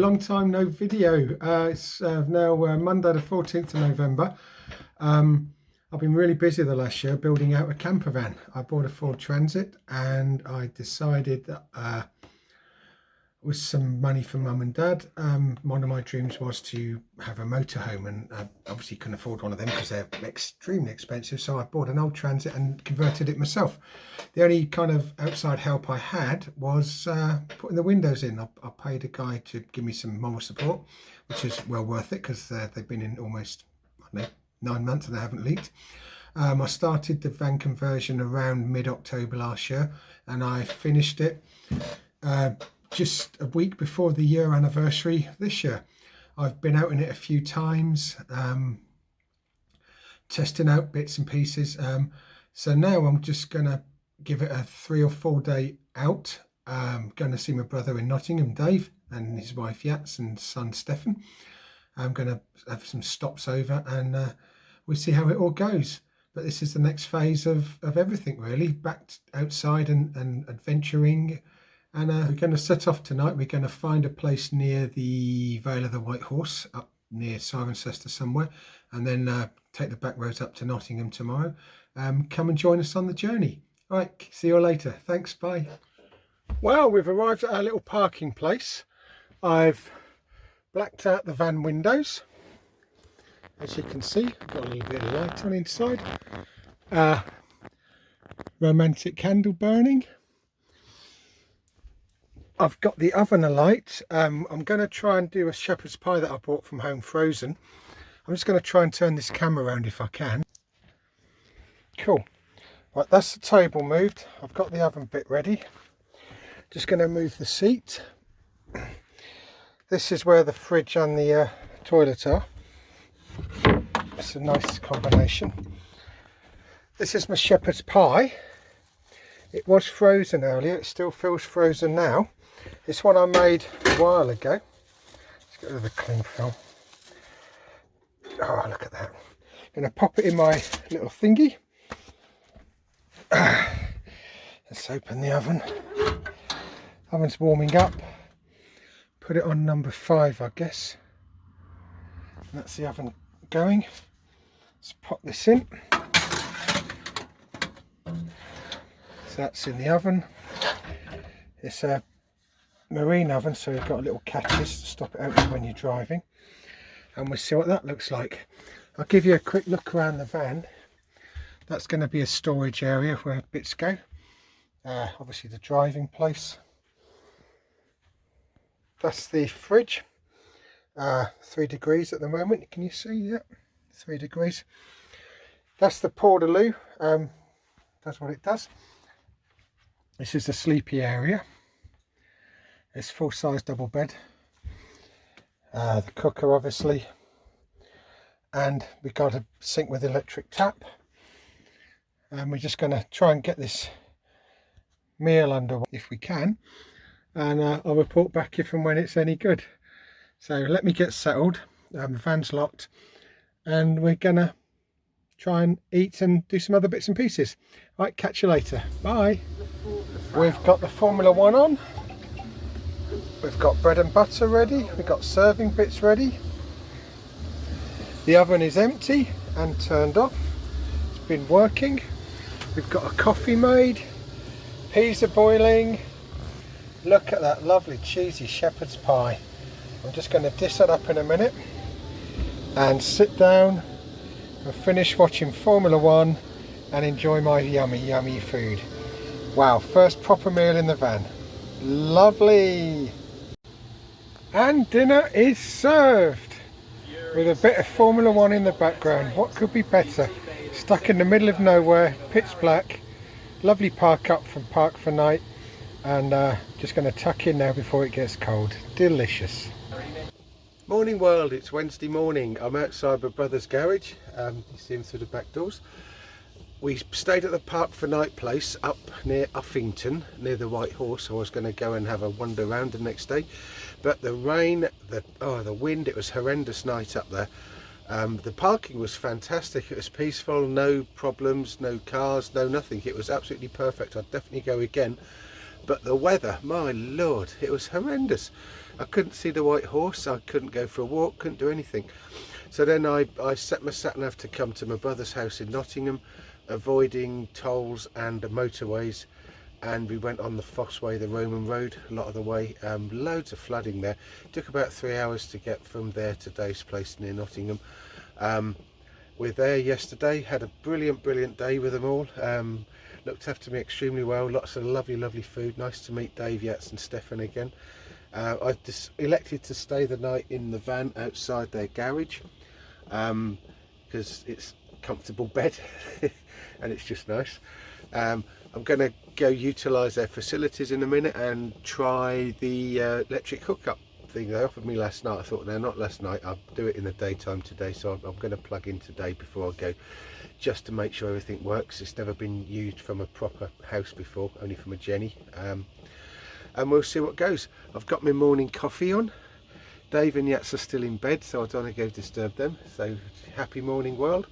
long time no video. It's now Monday the 14th of November. I've been really busy the last year building out a camper van. I bought a Ford Transit and I decided that with some money from mum and dad, one of my dreams was to have a motorhome, and I obviously couldn't afford one of them because they're extremely expensive, so I bought an old Transit and converted it myself. The only kind of outside help I had was putting the windows in. I paid a guy to give me some moral support, which is well worth it because they've been in almost, I don't know, 9 months and they haven't leaked. I started the van conversion around mid-October last year and I finished it just a week before the year anniversary this year. I've been out in it a few times, testing out bits and pieces. So now I'm just going to give it a 3 or 4 day out. Going to see my brother in Nottingham, Dave, and his wife Yats and son Stefan. I'm going to have some stops over and we'll see how it all goes. But this is the next phase of everything really, back outside and adventuring. And we're going to set off tonight. We're going to find a place near the Vale of the White Horse, up near Cirencester somewhere, and then take the back roads up to Nottingham tomorrow. Come and join us on the journey. All right, see you all later. Thanks, bye. Well, we've arrived at our little parking place. I've blacked out the van windows. As you can see, I've got a little bit of light on inside. Romantic candle burning. I've got the oven alight. I'm going to try and do a shepherd's pie that I bought from home frozen. I'm just going to try and turn this camera around if I can. Cool. Right, that's the table moved. I've got the oven bit ready. Just going to move the seat. This is where the fridge and the toilet are. It's a nice combination. This is my shepherd's pie. It was frozen earlier. It still feels frozen now. It's one I made a while ago. Let's get rid of the cling film. Oh, look at that. I'm going to pop it in my little thingy. Let's open the oven. Oven's warming up. Put it on number 5, I guess. And that's the oven going. Let's pop this in. So that's in the oven. It's a marine oven, so you've got little catches to stop it opening when you're driving. And we'll see what that looks like. I'll give you a quick look around the van. That's going to be a storage area where bits go. Obviously the driving place. That's the fridge. 3 degrees at the moment. Can you see? Yeah, 3 degrees. That's the portaloo. That's what it does. This is the sleepy area. It's full-size double bed. The cooker obviously, and we've got a sink with electric tap. And we're just going to try and get this meal under if we can, and I'll report back if and when it's any good. So let me get settled. The van's locked and we're gonna try and eat and do some other bits and pieces. Right, catch you later. Bye. We've got the Formula 1 on. We've got bread and butter ready. We've got serving bits ready. The oven is empty and turned off. It's been working. We've got a coffee made. Peas are boiling. Look at that lovely cheesy shepherd's pie. I'm just going to dish that up in a minute and sit down and finish watching Formula 1 and enjoy my yummy food. Wow, first proper meal in the van. Lovely. And dinner is served with a bit of Formula 1 in the background. What could be better? Stuck in the middle of nowhere, pitch black. Lovely park up from Park for Night, and just going to tuck in now before it gets cold. Delicious. Morning world, it's Wednesday morning. I'm outside my brother's garage. You see him through the back doors. We stayed at the Park for Night place up near Uffington, near the White Horse. I was going to go and have a wander around the next day, but the rain, the wind, it was a horrendous night up there. The parking was fantastic. It was peaceful, no problems, no cars, no nothing. It was absolutely perfect. I'd definitely go again. but the weather, my lord, it was horrendous. I couldn't see the white horse, I couldn't go for a walk, couldn't do anything. So then I set my sat nav to come to my brother's house in Nottingham, avoiding tolls and the motorways, and we went on the Foss Way, the Roman road, a lot of the way. Loads of flooding there. It took about 3 hours to get from there to Dave's place near Nottingham. We're there yesterday, had a brilliant day with them all. Looked after me extremely well, lots of lovely food. Nice to meet Dave, Yates and Stefan again. I just elected to stay the night in the van outside their garage, because it's a comfortable bed and it's just nice. I'm going to go utilise their facilities in a minute and try the electric hookup thing they offered me last night. I thought, no, not last night, I'll do it in the daytime today, so I'm going to plug in today before I go, just to make sure everything works. It's never been used from a proper house before, only from a Jenny, and we'll see what goes. I've got my morning coffee on. Dave and Yats are still in bed, so I don't want to go disturb them, so happy morning world.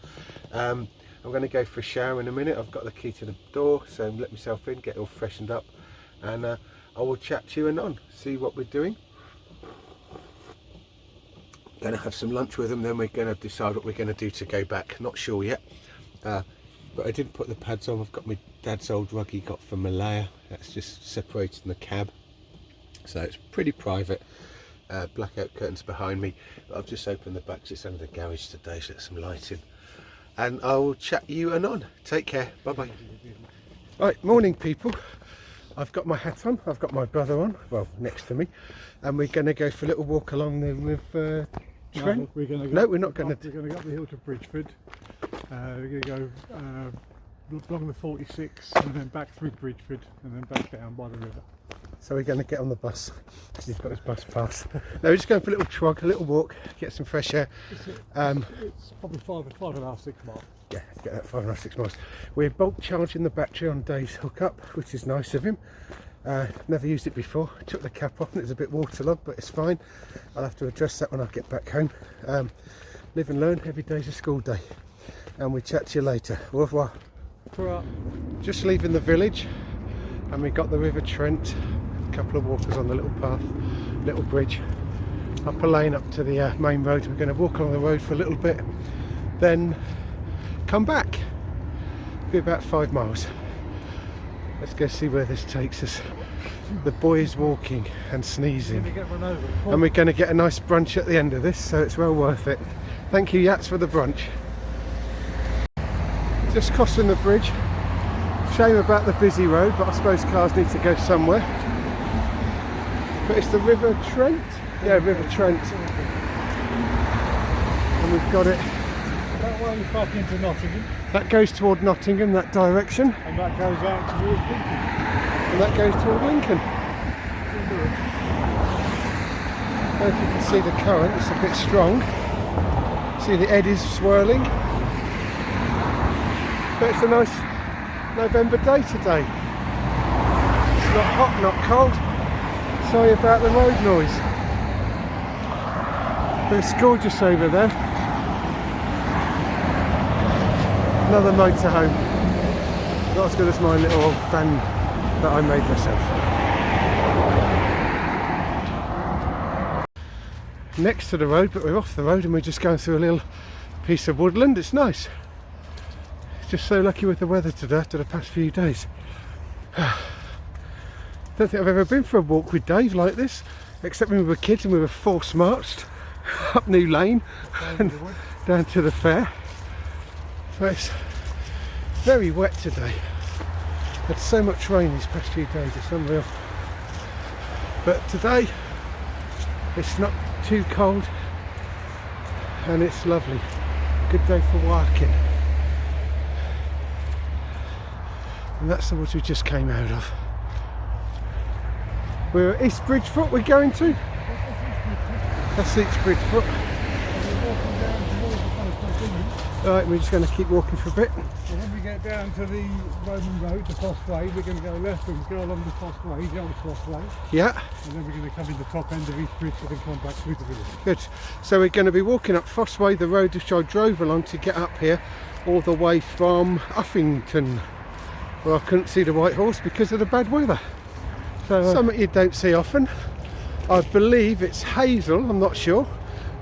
I'm going to go for a shower in a minute. I've got the key to the door, so let myself in, get all freshened up, and I will chat to you anon, see what we're doing. Going to have some lunch with them, then we're going to decide what we're going to do to go back. Not sure yet, but I didn't put the pads on. I've got my dad's old rug he got from Malaya. That's just separating the cab, so it's pretty private. Blackout curtains behind me, but I've just opened the back, it's under the garage today, so let some light in, and I'll chat you anon. Take care, bye bye. Right, morning people. I've got my hat on, I've got my brother on, well, next to me, and we're going to go for a little walk along the river Trent. We're going to go, no, we're not going to. We're going to go up the hill to Bridgeford. We're going to go along the 46 and then back through Bridgeford and then back down by the river. So we're going to get on the bus. He's got his bus pass. No, we're just going for a little trog, a little walk, get some fresh air. It's probably 5.5, 6 miles. Yeah, get that 5.5, 6 miles. We're bulk charging the battery on Dave's hookup, which is nice of him. Never used it before. Took the cap off and it's a bit waterlogged, but it's fine. I'll have to address that when I get back home. Live and learn, every day's a school day. And we chat to you later. Au revoir. Just leaving the village, and we got the River Trent. A couple of walkers on the little path, little bridge, up a lane up to the main road. We're going to walk along the road for a little bit, then come back. Be about 5 miles. Let's go see where this takes us. The boy is walking and sneezing, and we're going to get a nice brunch at the end of this, so it's well worth it. Thank you, Yats, for the brunch. Just crossing the bridge. Shame about the busy road, but I suppose cars need to go somewhere. But it's the River Trent. Yeah, River Trent. And we've got it. That way is back into Nottingham. That goes toward Nottingham, that direction. And that goes out towards Lincoln. And that goes toward Lincoln. I don't know if you can see the current, it's a bit strong. See the eddies swirling. But it's a nice November day today. It's not hot, not cold. Sorry about the road noise. But it's gorgeous over there. Another motorhome. Not as good as my little old van that I made myself. Next to the road, but we're off the road and we're just going through a little piece of woodland. It's nice. Just so lucky with the weather today after the past few days. Don't think I've ever been for a walk with Dave like this, except when we were kids and we were force marched up New Lane and down to the fair. So it's very wet today. Had so much rain these past few days, it's unreal. But today it's not too cold and it's lovely. Good day for walking. And that's the woods we just came out of. We're at East Bridgefoot we're going to. That's East Bridgefoot. Right, we're just going to keep walking for a bit. So when we get down to the Roman road, the Foss Way, we're going to go left and go along the Foss Way, the old Foss Way. Yeah. And then we're going to come in the top end of East Bridgefoot and come back through the village. Good. So we're going to be walking up Foss Way, the road which I drove along to get up here, all the way from Uffington. Well, I couldn't see the white horse because of the bad weather. So, something you don't see often. I believe it's hazel, I'm not sure.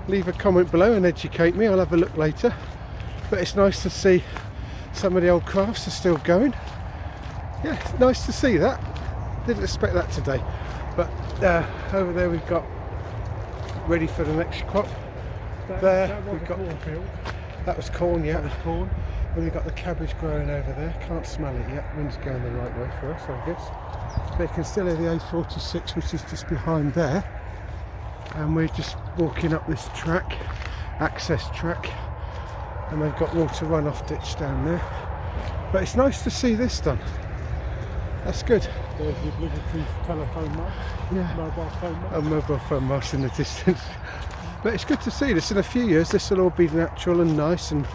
Leave a comment below and educate me, I'll have a look later. But it's nice to see some of the old crafts are still going. Yeah, it's nice to see that. Didn't expect that today. But over there we've got ready for the next crop. that was a cornfield. That was corn, yeah. That was corn. And we've got the cabbage growing over there. Can't smell it yet. Wind's going the right way for us, I guess. But you can still hear the A46, which is just behind there. And we're just walking up this track, access track. And they've got water runoff ditch down there. But it's nice to see this done. That's good. There's the obligatory telephone mast. Yeah. Mobile phone mast. A mobile phone mast in the distance. But it's good to see this. In a few years, this will all be natural and nice. And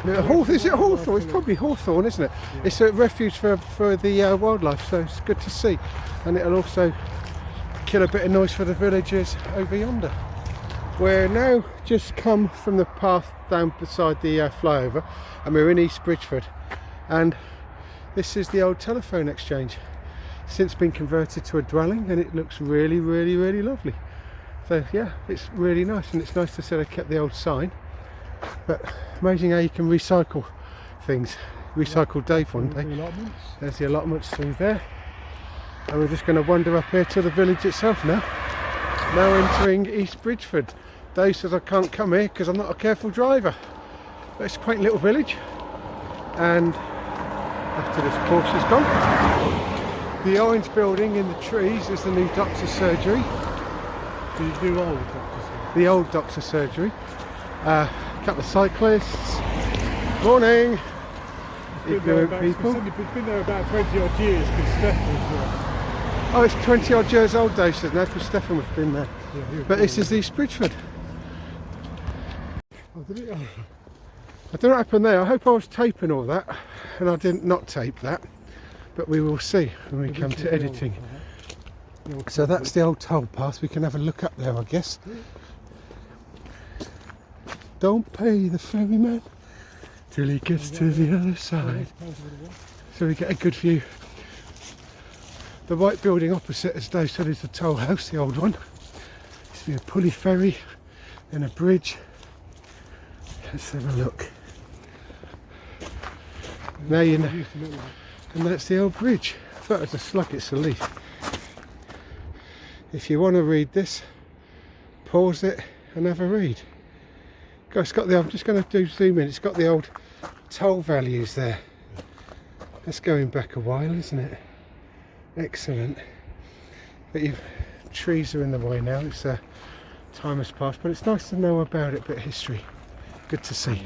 is it hawthorn? It's probably hawthorn, isn't it? Yeah. It's a refuge for the wildlife, so it's good to see. And it'll also kill a bit of noise for the villagers over yonder. We're now just come from the path down beside the flyover, and we're in East Bridgeford. And this is the old telephone exchange. Since been converted to a dwelling, and it looks really, really, really lovely. So yeah, it's really nice, and it's nice to see they kept the old sign. But amazing how you can recycle things. Recycle Dave one day. There's the allotments through there. And we're just going to wander up here to the village itself now. Now entering East Bridgeford. Dave says I can't come here because I'm not a careful driver. But it's a quaint little village. And after this Porsche's gone, the orange building in the trees is the new doctor's surgery. Do you do old doctor's surgery? The old doctor's surgery. A couple of cyclists. Morning. Ignorant people. It's been there about 20 odd years because Stefan was there. Oh, it's 20 odd years old, Dave says now, because Stefan was been there. Yeah, but this is East Bridgeford. Oh, did it? Oh. I don't know what happened there. I hope I was taping all that, and I didn't not tape that. But we will see when we come to editing. So that's the old toll path. We can have a look up there, I guess. Don't pay the ferryman till he gets to the other side. So we get a good view. The white building opposite, as Dave said, is the toll house, the old one. Used to be a pulley ferry, then a bridge. Let's have a look. Now you know. And that's the old bridge. I thought it was a slug, it's a leaf. If you want to read this, pause it and have a read. It's got the, I'm just going to do zoom in, it's got the old toll values there. That's going back a while, isn't it? Excellent. But trees are in the way now, it's time has passed, but it's nice to know about it, a bit of history. Good to see.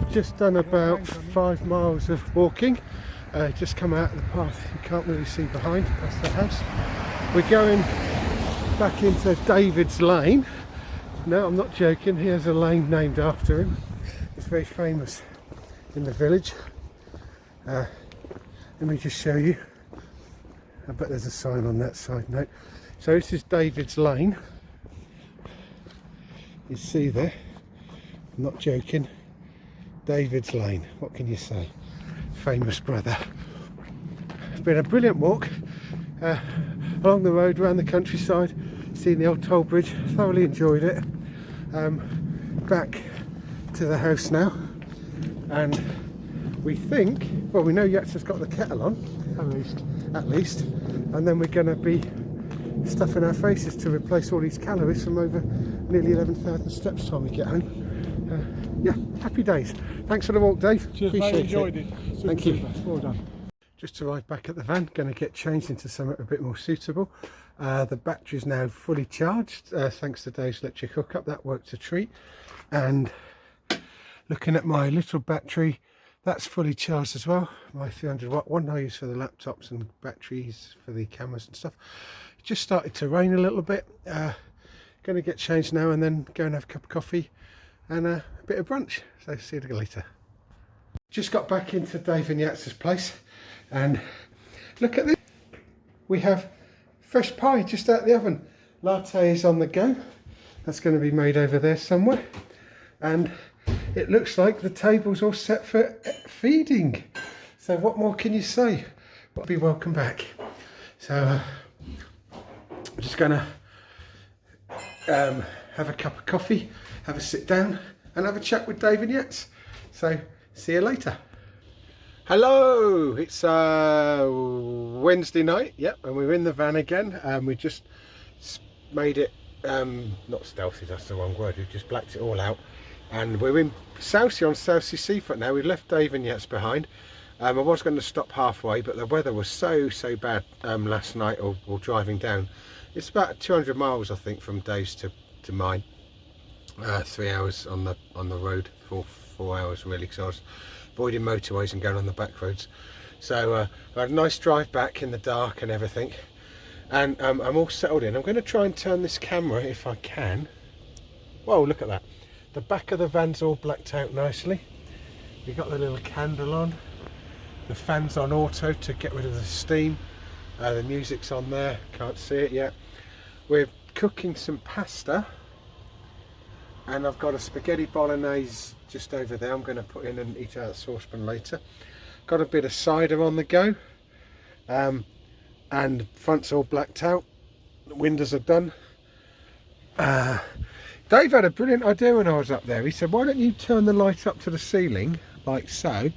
Just done about 5 miles of walking, just come out of the path you can't really see behind, that's the house. We're going back into David's Lane. No, I'm not joking, he has a lane named after him. It's very famous in the village. Let me just show you. I bet there's a sign on that side. No. So this is David's Lane. You see there, I'm not joking. David's Lane, what can you say? Famous brother. It's been a brilliant walk along the road, around the countryside, seeing the old toll bridge. Thoroughly enjoyed it. Back to the house now, and we think, well, we know Jaca's got the kettle on, at least, and then we're going to be stuffing our faces to replace all these calories from over nearly 11,000 steps time we get home. Yeah, happy days. Thanks for the walk, Dave. Cheers, appreciate mate, enjoyed it. Thank you. Well done. Just arrived back at the van, going to get changed into something a bit more suitable. The battery's now fully charged, thanks to Dave's electric hookup. That worked a treat. And looking at my little battery, that's fully charged as well. My 300 watt one I use for the laptops and batteries for the cameras and stuff. It just started to rain a little bit. Going to get changed now and then go and have a cup of coffee and a bit of brunch. So see you later. Just got back into Dave and Yatz's place, and look at this. We have fresh pie just out the oven. Latte is on the go. That's going to be made over there somewhere. And it looks like the table's all set for feeding. So what more can you say? Well, be welcome back. So I'm just going to have a cup of coffee, have a sit down and have a chat with Dave and Yatz. So see you later. Hello, it's Wednesday night, yep, and we're in the van again. We just made it, not stealthy, that's the wrong word, we've just blacked it all out. And we're in Southsea on Southsea Seafoot now. We left Dave and Yatz behind. I was going to stop halfway, but the weather was so bad last night, or driving down. It's about 200 miles, I think, from Dave's to mine. 3 hours on the road, 4 hours really, because I was avoiding motorways and going on the back roads. So I had a nice drive back in the dark and everything, and I'm all settled in. I'm going to try and turn this camera if I can. Whoa, look at that. The back of the van's all blacked out nicely. We've got the little candle on. The fan's on auto to get rid of the steam. The music's on there, can't see it yet. We're cooking some pasta, and I've got a spaghetti bolognese just over there. I'm going to put in and eat out of the saucepan later. Got a bit of cider on the go, and front's all blacked out. The windows are done. Dave had a brilliant idea when I was up there. He said, why don't you turn the light up to the ceiling like so,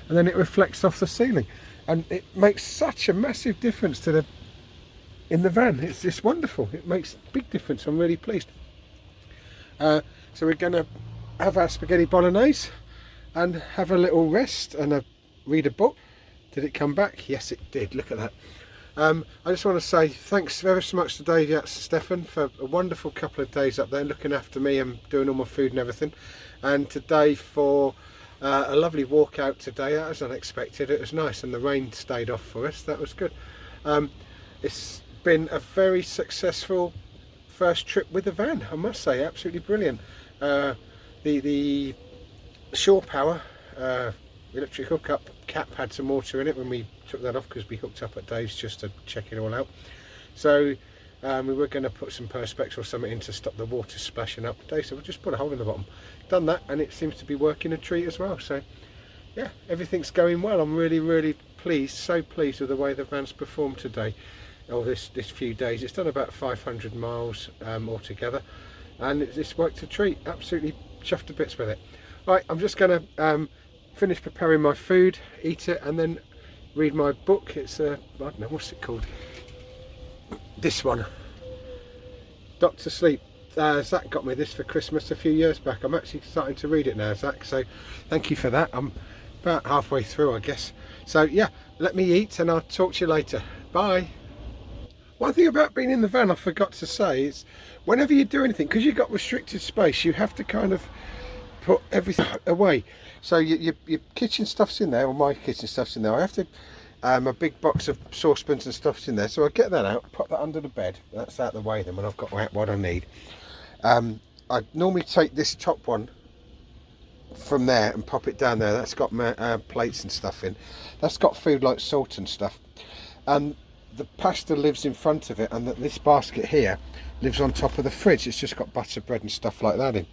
and then it reflects off the ceiling, and it makes such a massive difference to in the van. It's just wonderful. It makes a big difference. I'm really pleased. So we're going to have our spaghetti bolognese and have a little rest and read a book. Did it come back? Yes, it did. Look at that. I just want to say thanks very so much to Dave, Yatz, Stefan, for a wonderful couple of days up there looking after me and doing all my food and everything, and to Dave for a lovely walk out today. That was unexpected. It was nice, and the rain stayed off for us. That was good. It's been a very successful first trip with the van, I must say. Absolutely brilliant. The shore power electric hookup cap had some water in it when we took that off, because we hooked up at Dave's just to check it all out. So we were going to put some perspex or something in to stop the water splashing up today, so we'll just put a hole in the bottom. Done that, and it seems to be working a treat as well. So yeah, everything's going well. I'm really pleased, so pleased with the way the van's performed today, or this few days. It's done about 500 miles altogether, and it's worked a treat. Absolutely chuffed to bits with it. Right, I'm just going to finish preparing my food, eat it, and then read my book. It's I don't know, what's it called? This one, Doctor Sleep. Zach got me this for Christmas a few years back. I'm actually starting to read it now, Zach, so thank you for that. I'm about halfway through, I guess. So yeah, let me eat and I'll talk to you later. Bye. One thing about being in the van I forgot to say is, whenever you do anything, because you've got restricted space, you have to kind of put everything away. So your kitchen stuff's in there, or my kitchen stuff's in there. I have to, a big box of saucepans and stuff's in there, so I get that out, put that under the bed. That's out of the way then when I've got what I need. I normally take this top one from there and pop it down there. That's got my plates and stuff in. That's got food like salt and stuff. And the pasta lives in front of it, and this basket here lives on top of the fridge. It's just got butter, bread and stuff like that in.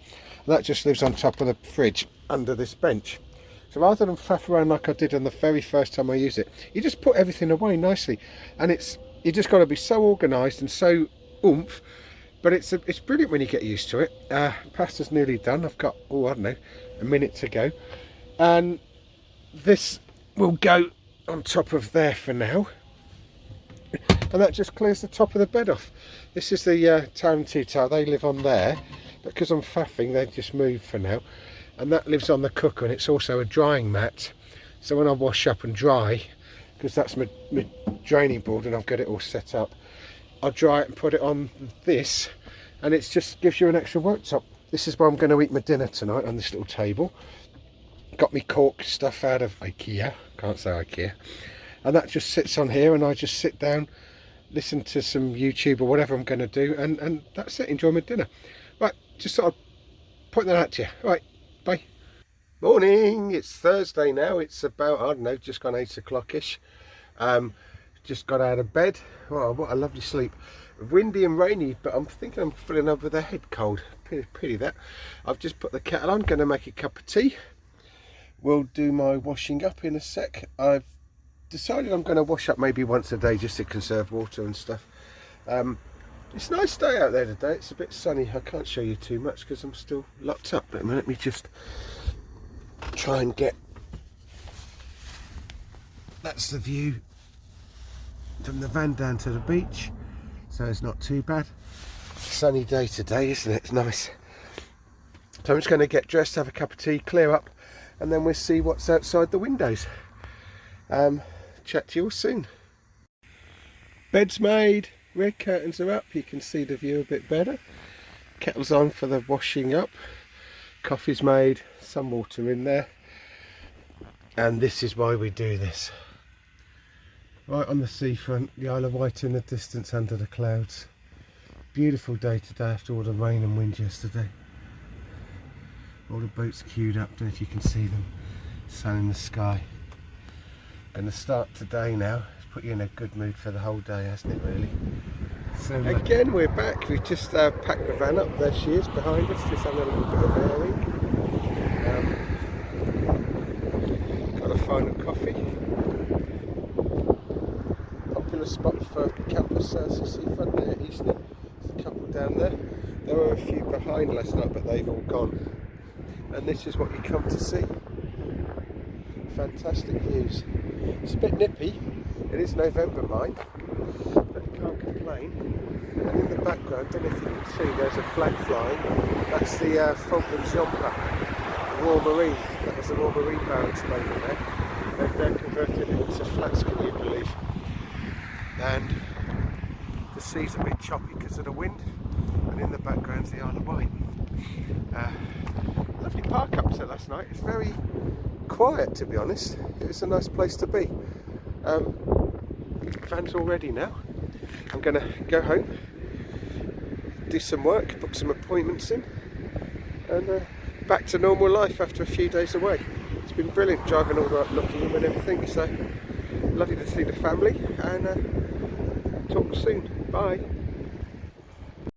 And that just lives on top of the fridge under this bench. So rather than faff around like I did on the very first time I used it, you just put everything away nicely, and you just got to be so organised and so oomph. But it's brilliant when you get used to it. Pasta's nearly done. I've got, I don't know, a minute to go, and this will go on top of there for now, and that just clears the top of the bed off. This is the Tarantino tile. They live on there, but because I'm faffing, they just moved for now. And that lives on the cooker, and it's also a drying mat. So when I wash up and dry, because that's my draining board and I've got it all set up, I'll dry it and put it on this, and it just gives you an extra worktop. This is where I'm going to eat my dinner tonight, on this little table. Got me cork stuff out of IKEA, can't say IKEA, and that just sits on here, and I just sit down, listen to some YouTube or whatever I'm going to do, and that's it, enjoy my dinner. Right, just sort of point that out to you. Right, bye. Morning, it's Thursday now. It's about, I don't know, just gone 8 o'clock-ish. Just got out of bed. Oh, what a lovely sleep. Windy and rainy, but I'm thinking I'm feeling over the head cold. Pretty that. I've just put the kettle on, going to make a cup of tea. We'll do my washing up in a sec. I've decided I'm going to wash up maybe once a day just to conserve water and stuff. It's a nice day out there today. It's a bit sunny. I can't show you too much because I'm still locked up. But let me just try and get, that's the view from the van down to the beach, so it's not too bad. Sunny day today, isn't it? It's nice. So I'm just going to get dressed, have a cup of tea, clear up, and then we'll see what's outside the windows. Chat to you all soon. Bed's made, red curtains are up, you can see the view a bit better. Kettle's on for the washing up. Coffee's made, some water in there, and this is why we do this. Right on the seafront, the Isle of Wight in the distance under the clouds. Beautiful day today after all the rain and wind yesterday. All the boats queued up, don't know if you can see them. Sun in the sky. Going to start today now. It's put you in a good mood for the whole day, hasn't it really? So again, we're back. We've just packed the van up. There she is behind us, just having a little bit of airing. Got a final coffee. Popular spot for campers south of the seafront there at Eastney. There's a couple down there. There were a few behind last night, but they've all gone. And this is what you come to see. Fantastic views. It's a bit nippy. It is November, mind, but you can't complain. And in the background, I don't know if you can see, there's a flag flying. That's the Falklands Jumper, Royal Marine. That was the Royal Marine barracks over there. They've now converted it into flats, can you believe? And the sea's a bit choppy because of the wind, and in the background's the Isle of Wight. Lovely park up to last night. It's very quiet, to be honest. It's a nice place to be. Van's all ready now. I'm going to go home, do some work, book some appointments in, and back to normal life after a few days away. It's been brilliant driving all the way up Nottingham and everything, so lovely to see the family, and talk soon. Bye.